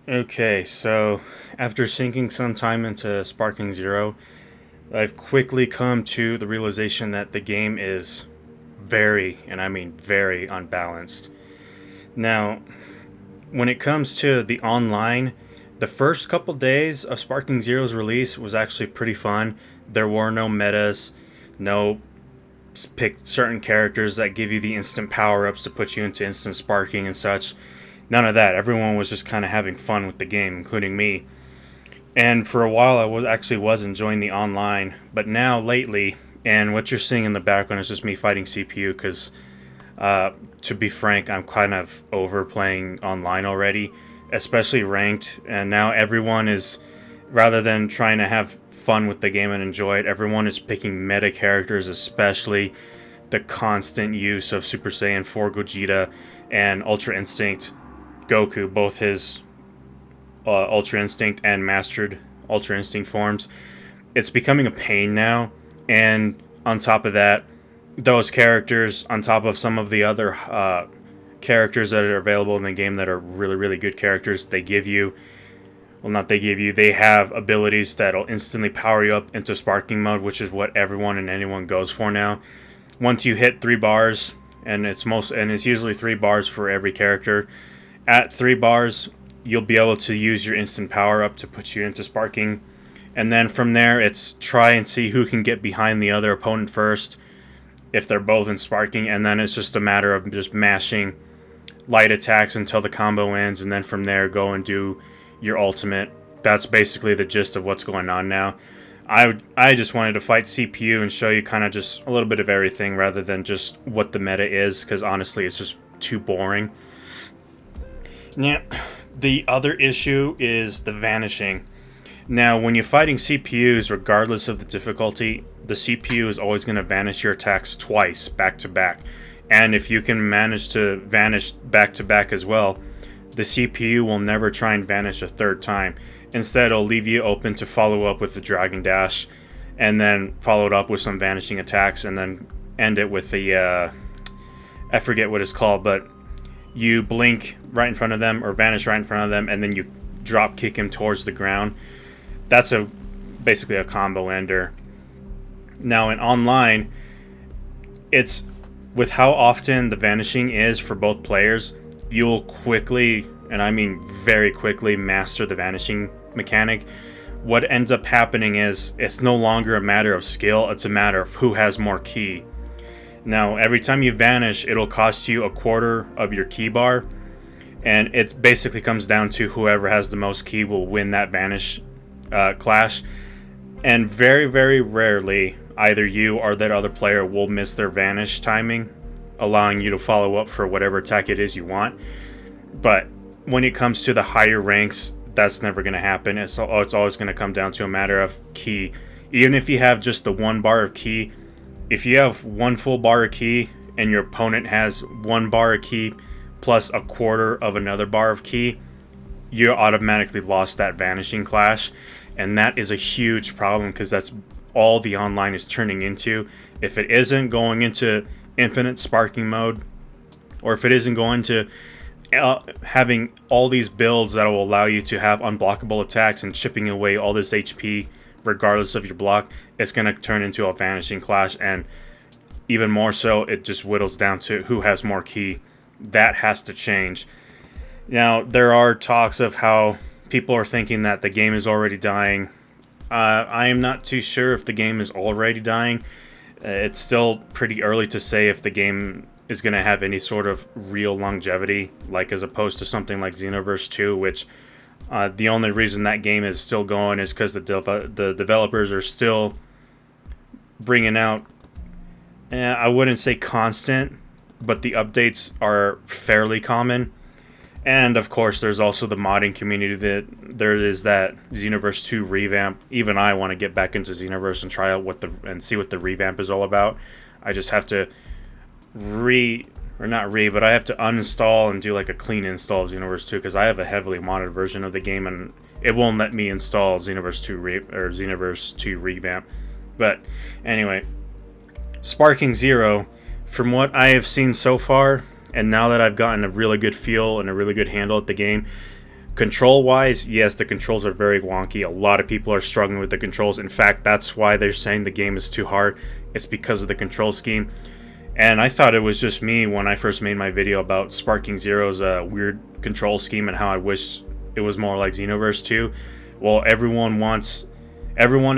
Okay, so after sinking some time into Sparking Zero, I've quickly come to the realization that the game is very, and I mean very, unbalanced. Now, when it comes to the online, the first couple days of Sparking Zero's release was actually pretty fun. There were no metas, no pick certain characters that give you the instant power ups to put you into instant sparking and such. None of that. Everyone was just kind of having fun with the game, including me. And for a while, I was enjoying the online, but now lately, and what you're seeing in the background is just me fighting CPU because, to be frank, I'm kind of over playing online already, especially ranked. And now everyone is, rather than trying to have fun with the game and enjoy it, everyone is picking meta characters, especially the constant use of Super Saiyan 4 Gogeta and Ultra Instinct Goku, both his Ultra Instinct and Mastered Ultra Instinct forms. It's becoming a pain now, and on top of that, those characters, on top of some of the other characters that are available in the game that are really, really good characters, they give you, well, not they give you, they have abilities that'll instantly power you up into sparking mode, which is what everyone and anyone goes for now. Once you hit 3 bars, and it's usually 3 bars for every character. At 3 bars, you'll be able to use your instant power up to put you into sparking. And then from there, it's try and see who can get behind the other opponent first if they're both in sparking. And then it's just a matter of just mashing light attacks until the combo ends. And then from there, go and do your ultimate. That's basically the gist of what's going on now. I just wanted to fight CPU and show you kind of just a little bit of everything rather than just what the meta is, because honestly, it's just too boring. Now, the other issue is the vanishing. Now, when you're fighting CPUs, regardless of the difficulty, the CPU is always going to vanish your attacks twice, back to back. And if you can manage to vanish back to back as well, the CPU will never try and vanish a third time. Instead, it'll leave you open to follow up with the Dragon Dash, and then follow it up with some vanishing attacks, and then end it with the, I forget what it's called, but you blink right in front of them, or vanish right in front of them, and then you drop kick him towards the ground. That's basically a combo ender. Now in online, it's with how often the vanishing is for both players, you'll quickly, and I mean very quickly, master the vanishing mechanic. What ends up happening is it's no longer a matter of skill, it's a matter of who has more ki. Now, every time you vanish, it'll cost you a quarter of your ki bar, and it basically comes down to whoever has the most ki will win that vanish clash. And very, very rarely, either you or that other player will miss their vanish timing, allowing you to follow up for whatever attack it is you want. But when it comes to the higher ranks, that's never going to happen. It's always going to come down to a matter of ki. Even if you have just the 1 bar of ki, if you have 1 full bar of ki and your opponent has 1 bar of ki plus a quarter of another bar of ki, you automatically lost that vanishing clash. And that is a huge problem, because that's all the online is turning into. If it isn't going into infinite sparking mode, or if it isn't going to having all these builds that will allow you to have unblockable attacks and chipping away all this HP regardless of your block, it's going to turn into a vanishing clash. And even more so, it just whittles down to who has more ki. That has to change. Now, there are talks of how people are thinking that the game is already dying. I am not too sure if the game is already dying. It's still pretty early to say if the game is going to have any sort of real longevity, like as opposed to something like Xenoverse 2, which the only reason that game is still going is because the developers are still bringing out, I wouldn't say constant, but the updates are fairly common. And of course, there's also the modding community that there is that Xenoverse 2 revamp. Even I want to get back into Xenoverse and try out and see what the revamp is all about. I just have to but I have to uninstall and do like a clean install of Xenoverse 2, because I have a heavily modded version of the game and it won't let me install Xenoverse 2 revamp. But anyway, Sparking Zero, from what I have seen so far, and now that I've gotten a really good feel and a really good handle at the game, Control-wise, yes, the controls are very wonky. A lot of people are struggling with the controls. In fact, that's why they're saying the game is too hard. It's because of the control scheme. And I thought it was just me when I first made my video about Sparking Zero's weird control scheme and how I wish it was more like Xenoverse 2. Well, everyone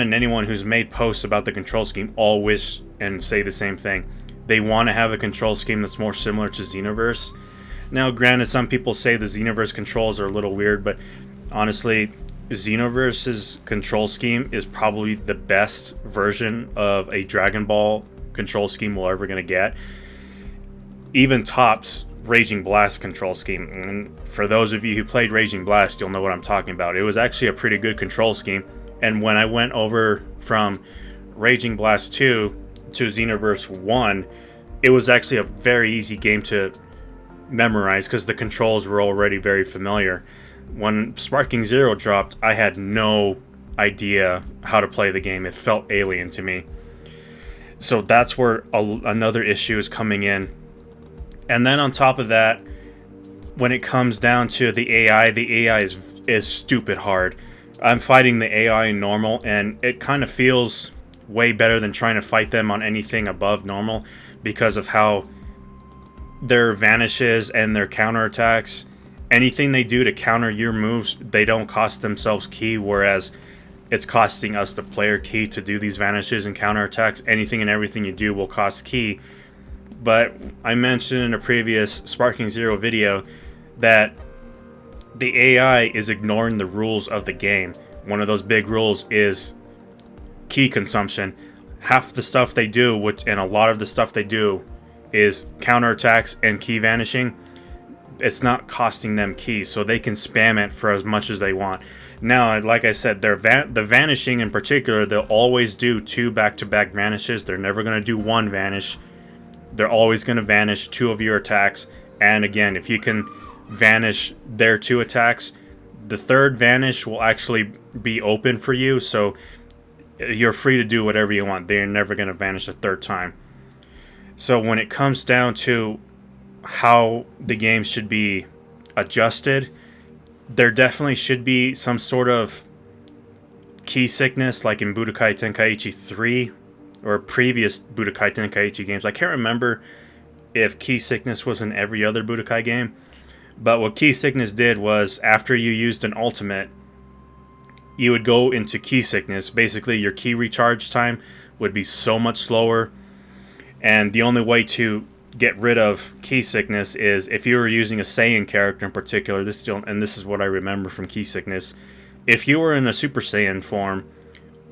and anyone who's made posts about the control scheme all wish and say the same thing. They want to have a control scheme that's more similar to Xenoverse. Now, granted, some people say the Xenoverse controls are a little weird, but honestly, Xenoverse's control scheme is probably the best version of a Dragon Ball control scheme we're ever going to get. Even tops Raging Blast control scheme. And for those of you who played Raging Blast, you'll know what I'm talking about. It was actually a pretty good control scheme. And when I went over from Raging Blast 2 to Xenoverse 1, it was actually a very easy game to memorize because the controls were already very familiar. When Sparking Zero dropped, I had no idea how to play the game. It felt alien to me. So that's where another issue is coming in. And then on top of that, when it comes down to the AI is stupid hard. I'm fighting the AI in normal, and it kind of feels way better than trying to fight them on anything above normal because of how their vanishes and their counterattacks. Anything they do to counter your moves, they don't cost themselves ki, whereas it's costing us the player ki to do these vanishes and counterattacks. Anything and everything you do will cost ki. But I mentioned in a previous Sparking Zero video that the AI is ignoring the rules of the game. One of those big rules is ki consumption. Half the stuff they do, and a lot of the stuff they do, is counterattacks and ki vanishing. It's not costing them ki, so they can spam it for as much as they want. Now, like I said, the vanishing in particular, they'll always do 2 back-to-back vanishes. They're never going to do 1 vanish. They're always going to vanish 2 of your attacks. And again, if you can vanish their 2 attacks, the 3rd vanish will actually be open for you, so you're free to do whatever you want. They're never going to vanish a 3rd time. So when it comes down to how the game should be adjusted, there definitely should be some sort of ki sickness like in Budokai Tenkaichi 3 or previous Budokai Tenkaichi games. I can't remember if ki sickness was in every other Budokai game, but what ki sickness did was after you used an ultimate, you would go into ki sickness. Basically, your ki recharge time would be so much slower, and the only way to get rid of ki sickness is if you were using a Saiyan character in particular. This is what I remember from ki sickness. If you were in a Super Saiyan form,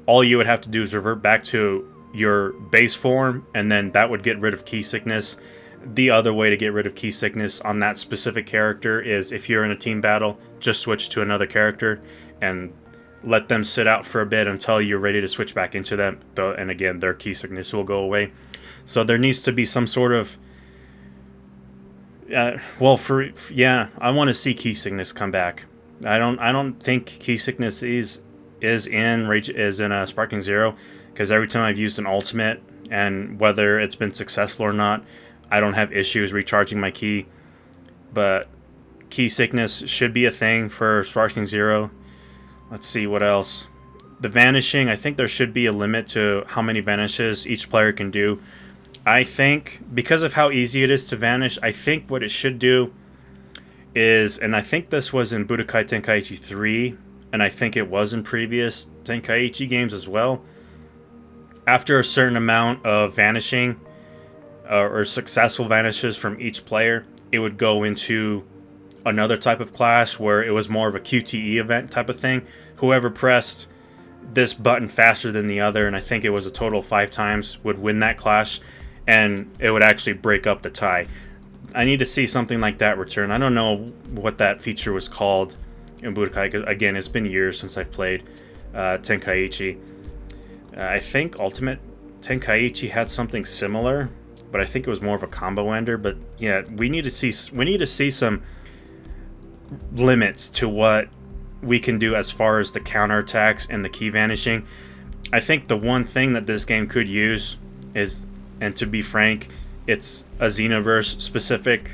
all you would have to do is revert back to your base form, and then that would get rid of ki sickness. The other way to get rid of ki sickness on that specific character is if you're in a team battle, just switch to another character and let them sit out for a bit until you're ready to switch back into them. And again, their ki sickness will go away. So there needs to be some sort of I want to see ki sickness come back. I don't think ki sickness is in Sparking Zero, because every time I've used an ultimate, and whether it's been successful or not, I don't have issues recharging my ki. But ki sickness should be a thing for Sparking Zero. Let's see what else. The vanishing, I think there should be a limit to how many vanishes each player can do. I think, because of how easy it is to vanish, I think what it should do is, and I think this was in Budokai Tenkaichi 3, and I think it was in previous Tenkaichi games as well, after a certain amount of vanishing, or successful vanishes from each player, it would go into another type of clash where it was more of a QTE event type of thing. Whoever pressed this button faster than the other, and I think it was a total of 5 times, would win that clash, and it would actually break up the tie. I need to see something like that return. I don't know what that feature was called in Budokai. Again, it's been years since I've played Tenkaichi. I think Ultimate Tenkaichi had something similar, but I think it was more of a combo ender. But yeah, we need to see some limits to what we can do as far as the counterattacks and the ki vanishing. I think the one thing that this game could use is, and to be frank, it's a Xenoverse specific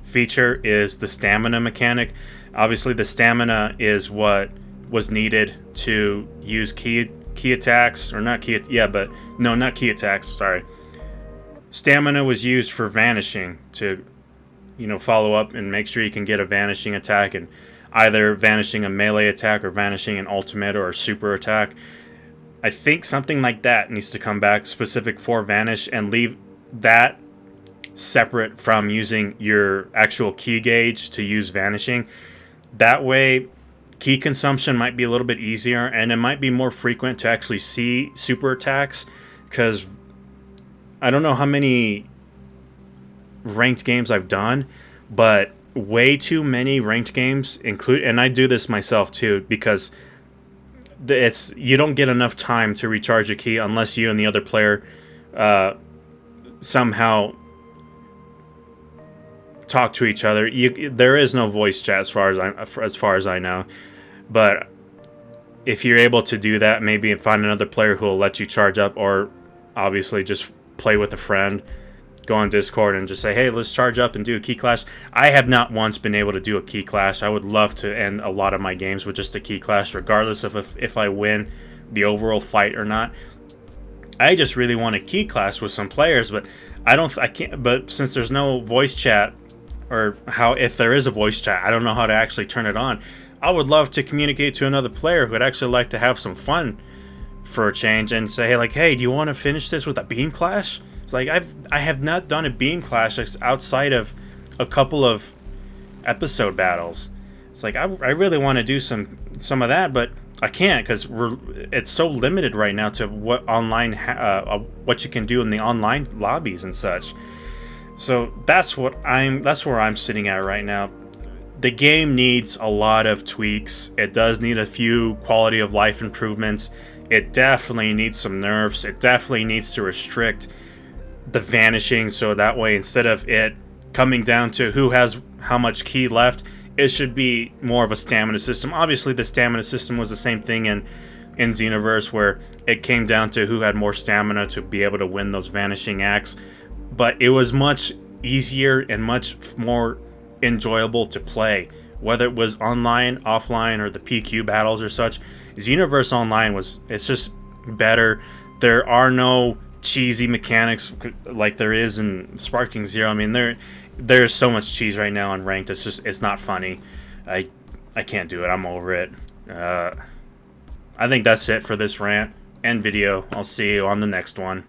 feature, is the stamina mechanic. Obviously, the stamina is what was needed to use key attacks, or not key, yeah, but no, not key attacks. Sorry, stamina was used for vanishing to, follow up and make sure you can get a vanishing attack, and either vanishing a melee attack or vanishing an ultimate or a super attack. I think something like that needs to come back specific for vanish, and leave that separate from using your actual key gauge to use vanishing. That way, key consumption might be a little bit easier, and it might be more frequent to actually see super attacks, because I don't know how many ranked games I've done, but way too many ranked games include, and I do this myself too, because you don't get enough time to recharge a key unless you and the other player somehow talk to each other. There is no voice chat as far as I know, but if you're able to do that, maybe find another player who will let you charge up, or obviously just play with a friend. Go on Discord and just say, hey, let's charge up and do a key clash. I have not once been able to do a key clash. I would love to end a lot of my games with just a key clash, regardless of if I win the overall fight or not. I just really want a key clash with some players, but I can't. But since there's no voice chat, or if there is a voice chat, I don't know how to actually turn it on. I would love to communicate to another player who would actually like to have some fun for a change, and say, hey, do you want to finish this with a beam clash? It's like I have not done a beam clash outside of a couple of episode battles. It's like I really want to do some of that, but I can't, because it's so limited right now to what what you can do in the online lobbies and such. So that's where I'm sitting at right now. The game needs a lot of tweaks. It does need a few quality of life improvements. It definitely needs some nerfs. It definitely needs to restrict the vanishing, so that way, instead of it coming down to who has how much key left, it should be more of a stamina system. Obviously, the stamina system was the same thing in Xenoverse, where it came down to who had more stamina to be able to win those vanishing acts. But it was much easier and much more enjoyable to play, whether it was online, offline, or the PQ battles or such. Xenoverse Online it's just better. There are no cheesy mechanics like there is in Sparking Zero. I mean, there's so much cheese right now on ranked. It's not funny. I can't do it. I'm over it. I think that's it for this rant and video. I'll see you on the next one.